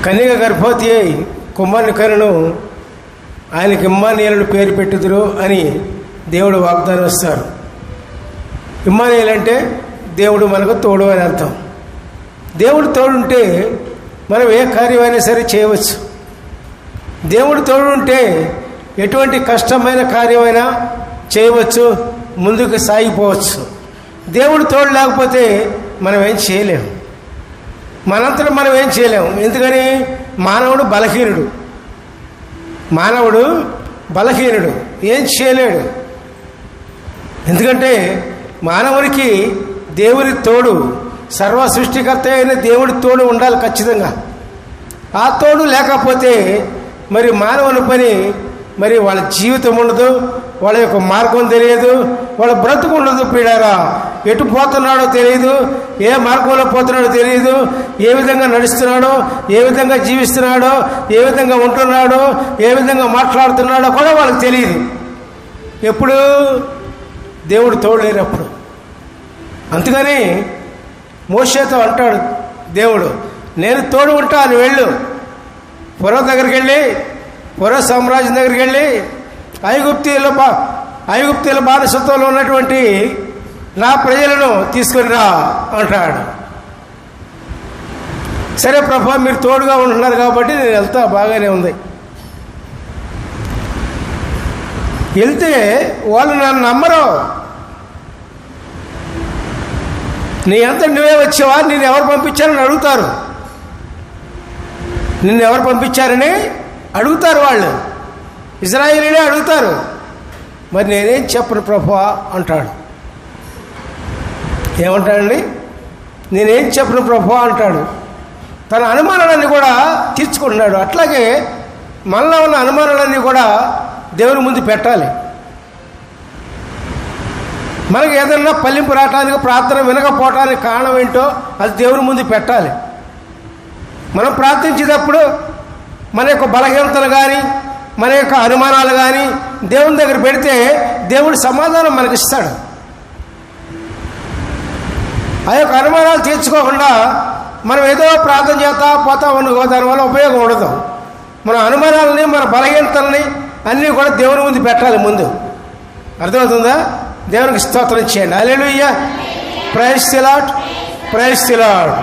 కన్యక గర్భవతి అయి కుమారుని కనును, ఆయనకి ఇమ్మానుయేలు పేరు పెట్టుదురు అని దేవుడు వాగ్దానం ఇస్తారు. ఇమ్మానుయేలు అంటే దేవుడు మనకు తోడు అని అర్థం. దేవుడు తోడుంటే మనం ఏ కార్యమైనా సరే చేయవచ్చు. దేవుడు తోడుంటే ఎటువంటి కష్టమైన కార్యమైనా చేయవచ్చు, ముందుకు సాగిపోవచ్చు. దేవుడు తోడు లేకపోతే మనం ఏం చేయలేము, మనంతటా మనం ఏం చేయలేము. ఎందుకని? మానవుడు బలహీనుడు, ఏం చేయలేడు. ఎందుకంటే మానవునికి దేవుని తోడు, సర్వ సృష్టికర్త అయిన దేవుడి తోడు ఉండాలి ఖచ్చితంగా. ఆ తోడు లేకపోతే మరి మానవుని పని, మరి వాళ్ళ జీవితం ఉండదు, వాళ్ళ యొక్క మార్గం తెలియదు, వాళ్ళ బ్రతుకు ఉండదు. పీడారా ఎటు పోతున్నాడో తెలియదు, ఏ మార్గంలో పోతున్నాడో తెలియదు, ఏ విధంగా నడుస్తున్నాడో, ఏ విధంగా జీవిస్తున్నాడో, ఏ విధంగా ఉంటున్నాడో, ఏ విధంగా మాట్లాడుతున్నాడో కూడా వాళ్ళకి తెలియదు. ఎప్పుడు? దేవుడు తోడు లేనప్పుడు. అందుకని మోషేతో అంటాడు దేవుడు, నేను తోడు ఉంటాను, వెళ్ళు. ఫరో దగ్గరికి వెళ్ళి, ఫరో సామ్రాజ్యం దగ్గరికి వెళ్ళి ఐగుప్తీయుల బానిసత్వంలో ఉన్నటువంటి నా ప్రజలను తీసుకొని రా అంటాడు. సరే ప్రభా, మీరు తోడుగా ఉంటున్నారు కాబట్టి నేను వెళ్తా, బాగానే ఉంది. వెళ్తే వాళ్ళు నన్ను నమ్మరు. నీ అంతా నువ్వే వచ్చావా, నేను ఎవరు పంపించారని అడుగుతారు. నిన్ను ఎవరు పంపించారని అడుగుతారు, వాళ్ళు ఇజ్రాయేలీనే అడుగుతారు. మరి నేనేం చెప్పను ప్రభువా అంటాడు. ఏమంటాడండి? నేనేం చెప్పను ప్రభువా అంటాడు. తన అనుమానాలన్నీ కూడా తీర్చుకుంటున్నాడు. అట్లాగే మనలో ఉన్న అనుమానాలన్నీ కూడా దేవుని ముందు పెట్టాలి. మనకు ఏదన్నా పల్లింపు రావటానికి, ప్రార్థన వినకపోవటానికి కారణం ఏంటో అది దేవుని ముందు పెట్టాలి. మనం ప్రార్థించేటప్పుడు మన యొక్క బలహీనతలు కానీ, మన యొక్క అనుమానాలు కానీ దేవుని దగ్గర పెడితే దేవుడు సమాధానం మనకి ఇస్తాడు. ఆ యొక్క అనుమానాలు తీర్చుకోకుండా మనం ఏదో ప్రార్థన చేస్తా పోతా ఉన్న దానివల్ల ఉపయోగం ఉండదు. మన అనుమానాలని, మన బలహీనతలని అన్నీ కూడా దేవుని ముందు పెట్టాలి ముందు. అర్థమవుతుందా? దేవునికి స్తోత్రం చేయండి. Hallelujah, praise the lord, praise the lord.